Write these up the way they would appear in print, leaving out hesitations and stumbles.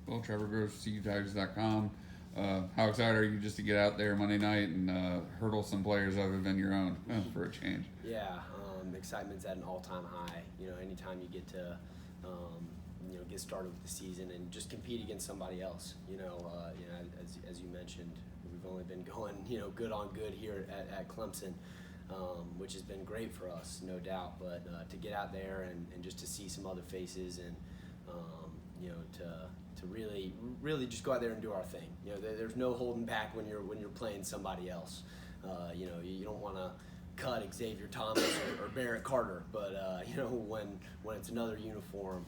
Well, Trevor Gross, CUTigers.com. How excited are you just to get out there Monday night and hurdle some players other than your own for a change? Yeah, excitement's at an all-time high. Anytime you get to, get started with the season and just compete against somebody else. As you mentioned, we've only been going, good on good here at Clemson, which has been great for us, no doubt. But to get out there and just to see some other faces and, to really just go out there and do our thing. There's no holding back when you're playing somebody else. You don't want to cut Xavier Thomas or Barrett Carter, but when it's another uniform,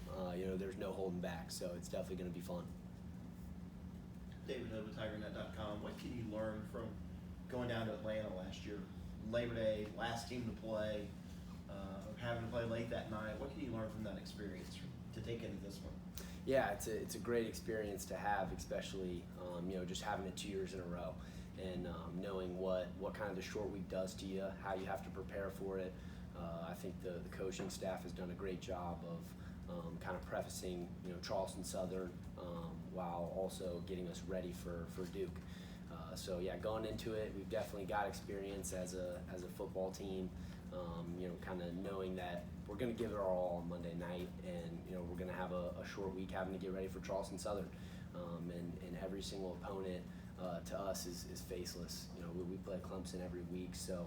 there's no holding back. So it's definitely going to be fun. David Hood with CUTigers.com. What can you learn from going down to Atlanta last year, Labor Day, last team to play, having to play late that night? What can you learn from that experience to take into this one? Yeah, it's a great experience to have, especially just having it 2 years in a row, and knowing what kind of the short week does to you, how you have to prepare for it. I think the coaching staff has done a great job of kind of prefacing Charleston Southern while also getting us ready for Duke. So yeah, going into it, we've definitely got experience as a football team. Kind of knowing that we're going to give it our all on Monday night, and we're going to have a short week having to get ready for Charleston Southern, and every single opponent to us is faceless. We play Clemson every week, so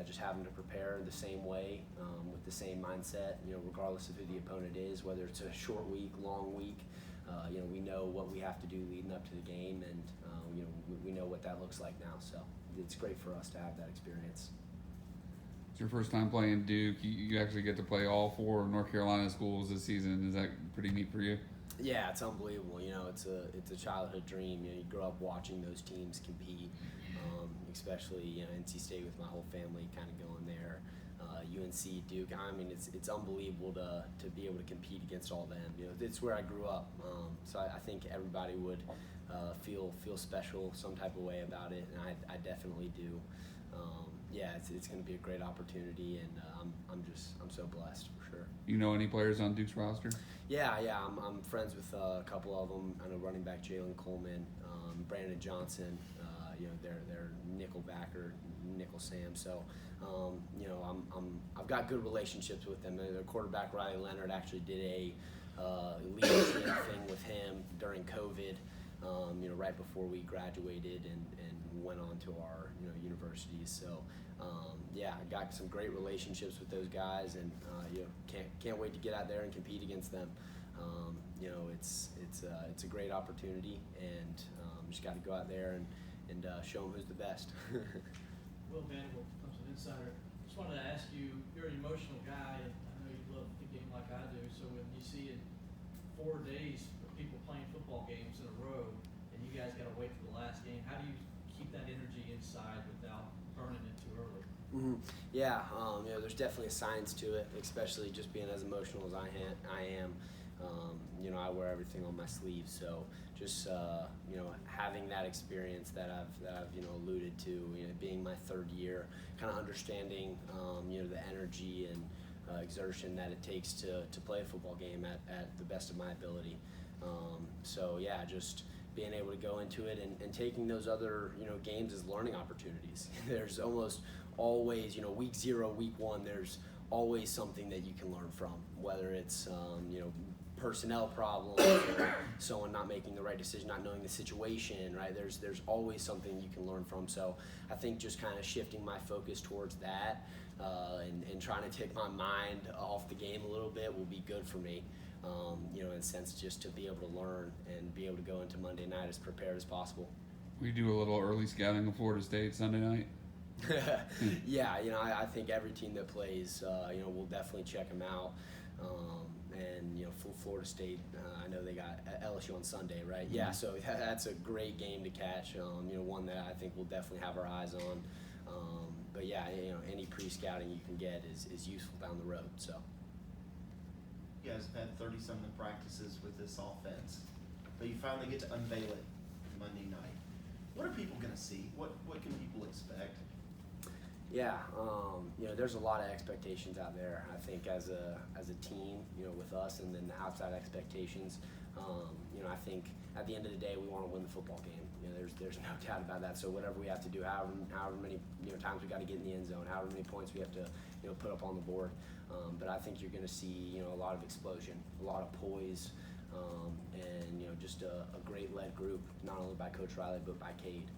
just having to prepare the same way with the same mindset. Regardless of who the opponent is, whether it's a short week, long week, we know what we have to do leading up to the game, and we know what that looks like now. So it's great for us to have that experience. It's your first time playing Duke. You actually get to play all 4 North Carolina schools this season. Is that pretty neat for you? Yeah, it's unbelievable. It's a childhood dream. You grow up watching those teams compete, especially NC State with my whole family kind of going there. UNC, Duke. I mean, it's unbelievable to be able to compete against all them. It's where I grew up. So I think everybody would feel special some type of way about it, and I definitely do. It's going to be a great opportunity, and I'm so blessed for sure. You know any players on Duke's roster? Yeah, I'm friends with a couple of them. I know running back Jalen Coleman, Brandon Johnson. They're nickel backer, nickel Sam. So, I've got good relationships with them. Their quarterback Riley Leonard actually did a leadership thing with him during COVID. Right before we graduated and went on to our universities. So I got some great relationships with those guys, and can't wait to get out there and compete against them. It's a great opportunity, and just got to go out there and show them who's the best. Will Vanderbilt, Clemson Insider. Just wanted to ask you, you're an emotional guy, and I know you love the game like I do. So when you see it 4 days of people playing football games in a row, and you guys got to wait for the last game, how do you keep that energy inside without burning it too early? Mm-hmm. Yeah, there's definitely a science to it, especially just being as emotional as I am. I wear everything on my sleeve, so just having that experience that I've alluded to, being my 3rd year, kind of understanding the energy and exertion that it takes to play a football game at the best of my ability. Just being able to go into it and taking those other games as learning opportunities. There's almost always week 0, week 1. There's always something that you can learn from, whether it's personnel problems or someone not making the right decision, not knowing the situation. Right? There's always something you can learn from. So I think just kind of shifting my focus towards that and trying to take my mind off the game a little bit will be good for me. In a sense, just to be able to learn and be able to go into Monday night as prepared as possible. We do a little early scouting of Florida State Sunday night. Yeah, I think every team that plays, we'll definitely check them out. Florida State, I know they got LSU on Sunday, right? Yeah, so that's a great game to catch. One that I think we'll definitely have our eyes on. Any pre-scouting you can get is useful down the road. So. You guys have had 30-something practices with this offense, but you finally get to unveil it Monday night. What are people going to see? What can people expect? Yeah, there's a lot of expectations out there. I think as a team, with us, and then the outside expectations. I think at the end of the day, we want to win the football game. There's no doubt about that. So whatever we have to do, however many times we got to get in the end zone, however many points we have to put up on the board. But I think you're going to see a lot of explosion, a lot of poise, and just a great led group, not only by Coach Riley but by Cade.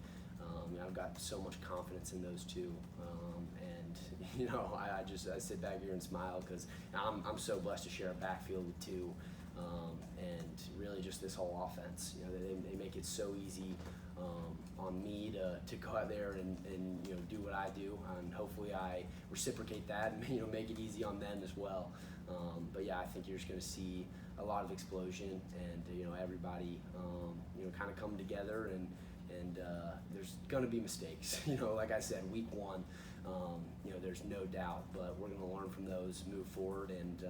I've got so much confidence in those two, and I sit back here and smile because I'm so blessed to share a backfield with two, and really just this whole offense. They make it so easy on me to go out there and do what I do, and hopefully I reciprocate that and make it easy on them as well. But yeah, I think you're just going to see a lot of explosion, and everybody kind of come together, and there's going to be mistakes. Like I said, week one, there's no doubt, but we're going to learn from those, move forward, and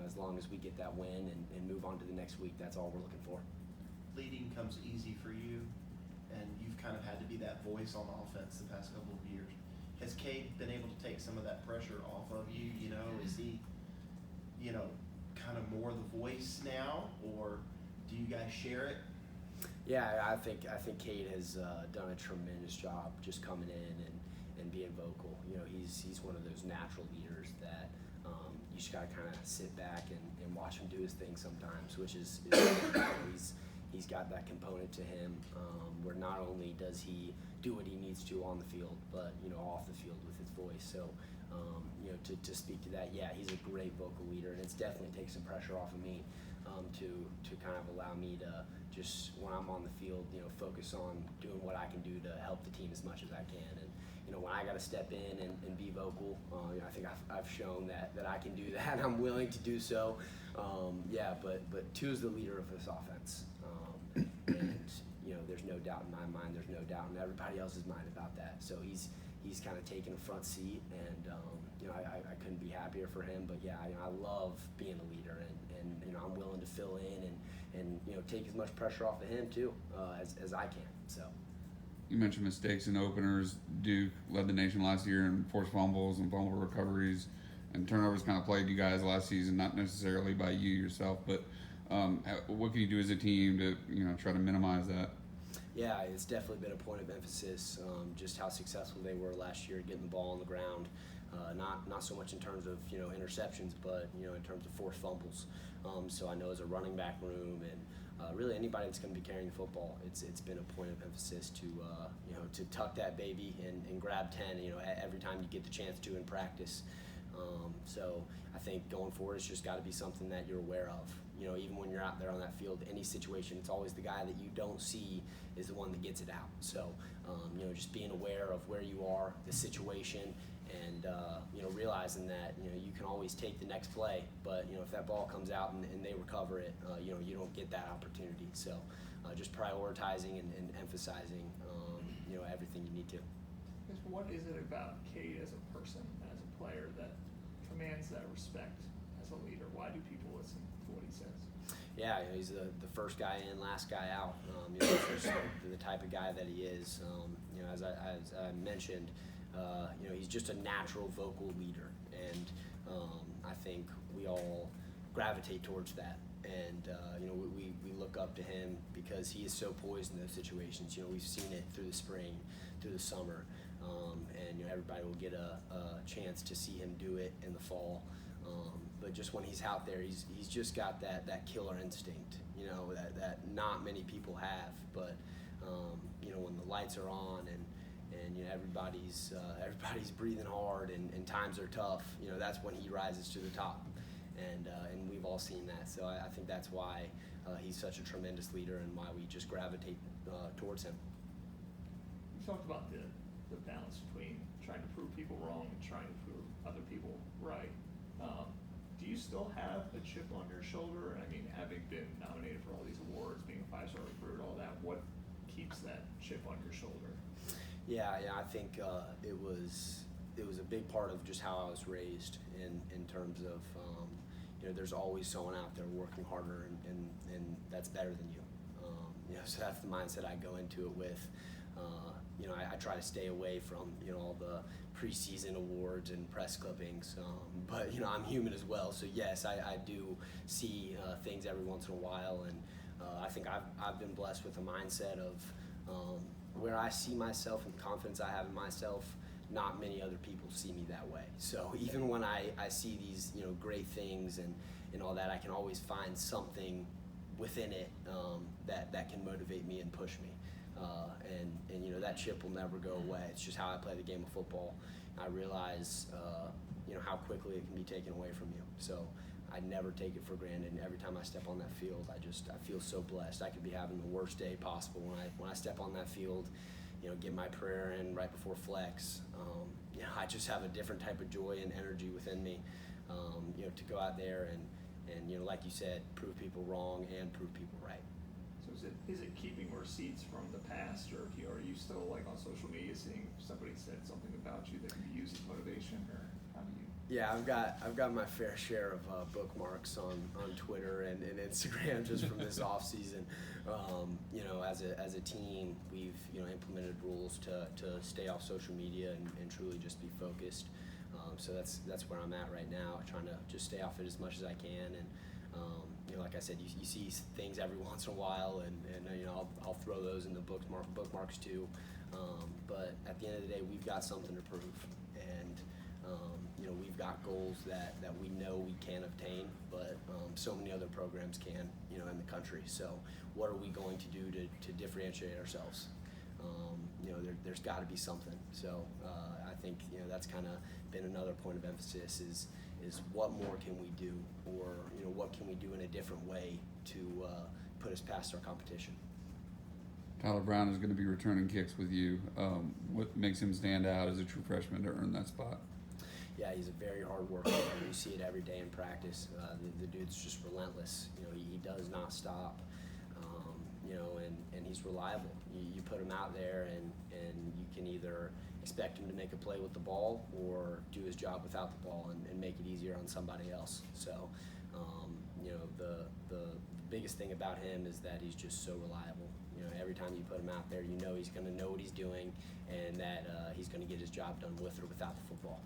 as long as we get that win and move on to the next week, that's all we're looking for. Leading comes easy for you, and you've kind of had to be that voice on offense the past couple of years. Has Cade been able to take some of that pressure off of you? Is he, kind of more the voice now, or do you guys share it? Yeah, I think Cade has done a tremendous job just coming in and being vocal. He's one of those natural leaders that you just got to kind of sit back and watch him do his thing sometimes, which is he's got that component to him where not only does he do what he needs to on the field, but off the field with his voice. So to speak to that, yeah, he's a great vocal leader, and it's definitely takes some pressure off of me to kind of allow me to just, when I'm on the field, focus on doing what I can do to help the team as much as I can. And when I got to step in and be vocal, I think I've shown that I can do that. I'm willing to do so. But Tu's the leader of this offense, and there's no doubt in my mind. There's no doubt in everybody else's mind about that. So he's kind of taking a front seat, and I couldn't be happier for him. But yeah, I love being a leader, and I'm willing to fill in and take as much pressure off of him too as I can. So. You mentioned mistakes and openers. Duke led the nation last year in forced fumbles and fumble recoveries, and turnovers kind of plagued you guys last season, not necessarily by you yourself, but what can you do as a team to try to minimize that? Yeah, it's definitely been a point of emphasis, just how successful they were last year getting the ball on the ground. Not so much in terms of interceptions, but in terms of forced fumbles. So I know as a running back room and really anybody that's going to be carrying the football, it's been a point of emphasis to tuck that baby and grab 10 every time you get the chance to in practice. So I think going forward, it's just got to be something that you're aware of. Even when you're out there on that field, any situation, it's always the guy that you don't see is the one that gets it out. So, just being aware of where you are, the situation, and, realizing that, you can always take the next play, but, if that ball comes out and they recover it, you don't get that opportunity. So, just prioritizing and emphasizing, everything you need to. What is it about Cade as a person, as a player, that commands that respect as a leader? Why do people listen to what he says? Yeah, he's the first guy in, last guy out. Just the type of guy that he is. As I mentioned, he's just a natural vocal leader, and I think we all gravitate towards that. And we look up to him because he is so poised in those situations. We've seen it through the spring, through the summer, and everybody will get a chance to see him do it in the fall. But just when he's out there, he's just got that killer instinct, that not many people have. But when the lights are on and everybody's breathing hard and times are tough, that's when he rises to the top. And we've all seen that. So I think that's why he's such a tremendous leader and why we just gravitate towards him. You talked about the balance between trying to prove people wrong and trying to prove other people right. Do you still have a chip on your shoulder? I mean, having been nominated for all these awards, being a 5-star recruit, all that, what keeps that chip on your shoulder? Yeah, I think it was a big part of just how I was raised in terms of there's always someone out there working harder and that's better than you. So that's the mindset I go into it with. I try to stay away from, all the preseason awards and press clippings, but, I'm human as well. So, yes, I do see things every once in a while, and I think I've been blessed with a mindset of where I see myself and the confidence I have in myself. Not many other people see me that way. So even when I see these, great things and all that, I can always find something within it that can motivate me and push me. And that chip will never go away. It's just how I play the game of football. I realize, how quickly it can be taken away from you. So I never take it for granted. And every time I step on that field, I feel so blessed. I could be having the worst day possible when I step on that field. Get my prayer in right before flex. I just have a different type of joy and energy within me. To go out there and like you said, prove people wrong and prove people right. So is it keeping receipts from the past, or are you still like on social media seeing if somebody said something about you that can be used as motivation, or how do you? Yeah, I've got my fair share of bookmarks on Twitter and Instagram just from this off season. As a team, we've implemented rules to stay off social media and truly just be focused. So that's where I'm at right now, trying to just stay off it as much as I can. And like I said, you see things every once in a while, and I'll throw those in the bookmarks too. But at the end of the day, we've got something to prove, and we've got goals that we know we can obtain, but so many other programs can, in the country. So what are we going to do to differentiate ourselves? There's got to be something. So I think that's kind of been another point of emphasis is what more can we do, or what can we do in a different way to put us past our competition. Tyler Brown is going to be returning kicks with you. What makes him stand out as a true freshman to earn that spot? Yeah, he's a very hard worker. You see it every day in practice. The dude's just relentless. He does not stop. And he's reliable. You put him out there, and you can either expect him to make a play with the ball or do his job without the ball and make it easier on somebody else. So, the biggest thing about him is that he's just so reliable. Every time you put him out there, he's going to know what he's doing, and that he's going to get his job done with or without the football.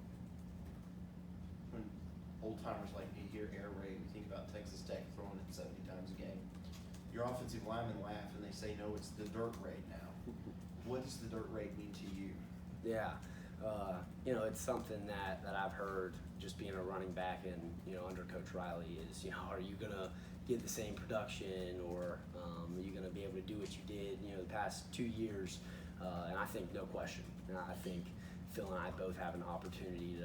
When old timers like me hear air raid, we think about Texas Tech throwing it 70 times a game. Your offensive linemen laugh and they say, no, it's the dirt raid now. What does the dirt raid mean to you? Yeah, it's something that I've heard just being a running back and, under Coach Riley is, are you going to get the same production, or are you going to be able to do what you did, the past 2 years? And I think no question. And I think Phil and I both have an opportunity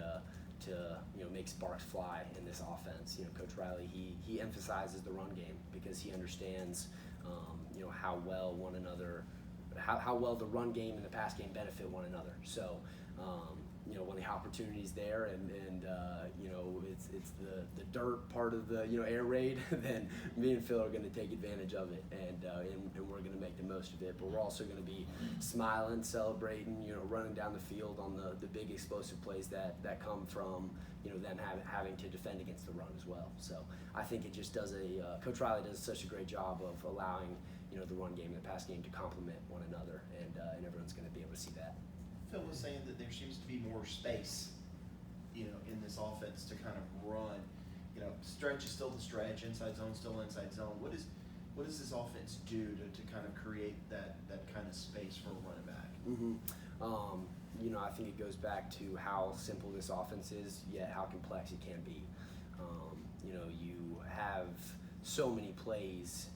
to make sparks fly in this offense. Coach Riley, he emphasizes the run game because he understands, how well one another, how well the run game and the pass game benefit one another. So, when the opportunity's there and it's the dirt part of the air raid, then me and Phil are going to take advantage of it, and we're going to make the most of it. But we're also going to be smiling, celebrating, running down the field on the big explosive plays that come from them having to defend against the run as well. So I think it just does Coach Riley does such a great job of allowing the run game and the pass game to complement one another, and everyone's going to be able to see that. Phil was saying that there seems to be more space, in this offense to kind of run. Stretch is still the stretch, inside zone still inside zone. What does this offense do to kind of create that kind of space for a running back? Mm-hmm. I think it goes back to how simple this offense is, yet how complex it can be. You have so many plays,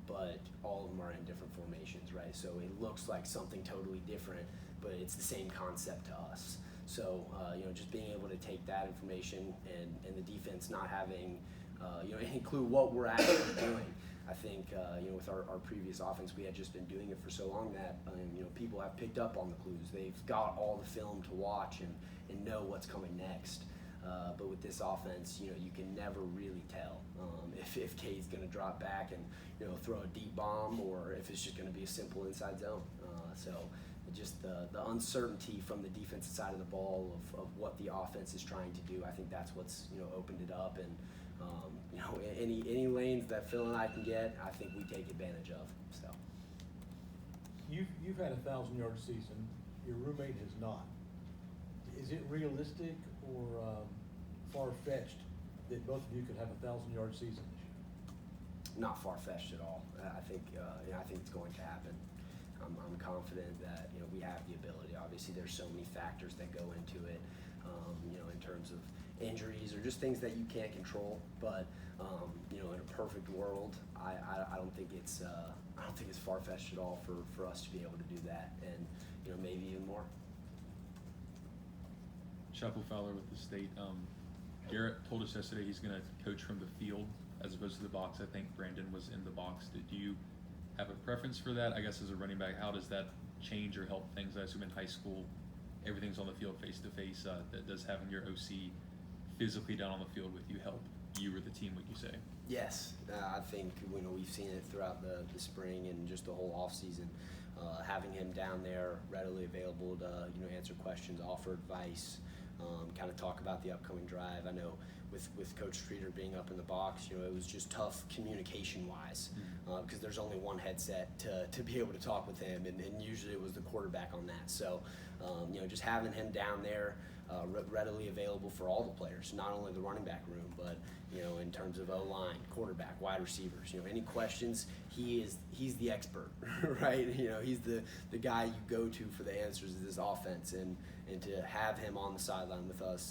but all of them are in different formations, right? So it looks like something totally different, but it's the same concept to us. So, just being able to take that information and the defense not having, any clue what we're actually doing. I think, with our previous offense, we had just been doing it for so long that, people have picked up on the clues. They've got all the film to watch and know what's coming next. But with this offense, you can never really tell if K's going to drop back and, throw a deep bomb, or if it's just going to be a simple inside zone. So just the uncertainty from the defensive side of the ball of what the offense is trying to do, I think that's what's, opened it up. And, any lanes that Phil and I can get, I think we take advantage of. So. You've had a 1,000-yard season. Your roommate has not. Is it realistic or far-fetched that both of you could have a 1,000-yard season this year? Not far-fetched at all. I think I think it's going to happen. I'm confident that we have the ability. Obviously, there's so many factors that go into it. In terms of injuries or just things that you can't control. But in a perfect world, I don't think it's far-fetched at all for us to be able to do that, and maybe even more. Shipley Fowler with the state. Garrett told us yesterday he's going to coach from the field as opposed to the box. I think Brandon was in the box. Did you have a preference for that? I guess as a running back, how does that change or help things? I assume in high school, everything's on the field face to face. Does having your OC physically down on the field with you help you or the team? Would you say? Yes, I think we've seen it throughout the spring and just the whole off season. Having him down there readily available to answer questions, offer advice, kind of talk about the upcoming drive. I know with Coach Streeter being up in the box, it was just tough communication wise because there's only one headset to be able to talk with him, and usually it was the quarterback on that. So just having him down there readily available for all the players, not only the running back room, but in terms of O-line, quarterback, wide receivers. Any questions, he's the expert, right? He's the guy you go to for the answers of this offense, and to have him on the sideline with us